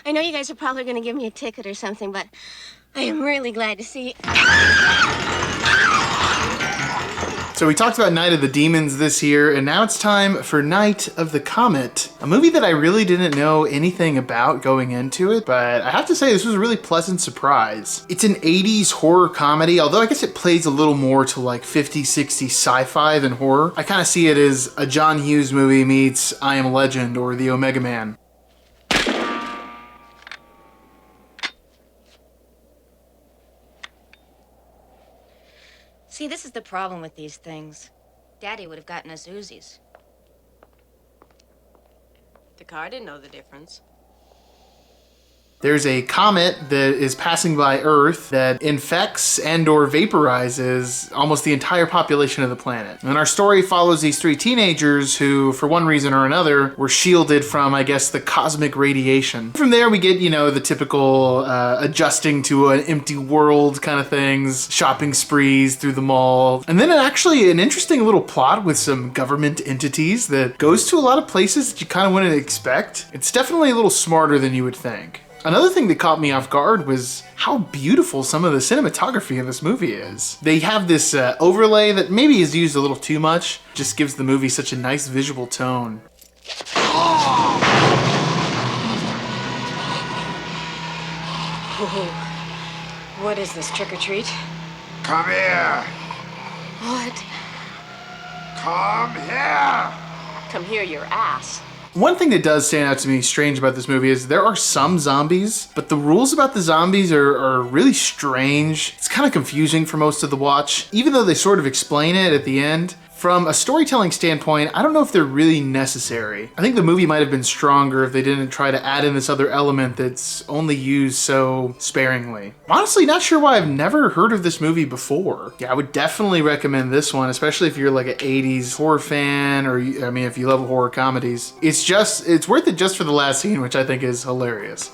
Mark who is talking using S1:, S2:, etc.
S1: I know you guys are probably going to give me a ticket or something, but I am really glad to see.
S2: So we talked about Night of the Demons this year, and now it's time for Night of the Comet, a movie that I really didn't know anything about going into it, but I have to say this was a really pleasant surprise. It's an 80s horror comedy, although I guess it plays a little more to like 50s, 60s sci-fi than horror. I kind of see it as a John Hughes movie meets I Am Legend or The Omega Man.
S1: See, this is the problem with these things. Daddy would have gotten us Uzis.
S3: The car didn't know the difference.
S2: There's a comet that is passing by Earth that infects and or vaporizes almost the entire population of the planet. And our story follows these three teenagers who, for one reason or another, were shielded from, I guess, the cosmic radiation. From there, we get, you know, the typical adjusting to an empty world kind of things, shopping sprees through the mall. And then actually an interesting little plot with some government entities that goes to a lot of places that you kind of wouldn't expect. It's definitely a little smarter than you would think. Another thing that caught me off guard was how beautiful some of the cinematography in this movie is. They have this overlay that maybe is used a little too much, just gives the movie such a nice visual tone.
S3: Oh, what is this, trick or treat?
S4: Come here!
S3: What?
S4: Come here!
S3: Come here, your ass.
S2: One thing that does stand out to me strange about this movie is there are some zombies, but the rules about the zombies are really strange. It's kind of confusing for most of the watch, even though they sort of explain it at the end. From a storytelling standpoint, I don't know if they're really necessary. I think the movie might have been stronger if they didn't try to add in this other element that's only used so sparingly. I'm honestly not sure why I've never heard of this movie before. Yeah, I would definitely recommend this one, especially if you're like an 80s horror fan, or I mean, if you love horror comedies. It's worth it just for the last scene, which I think is hilarious.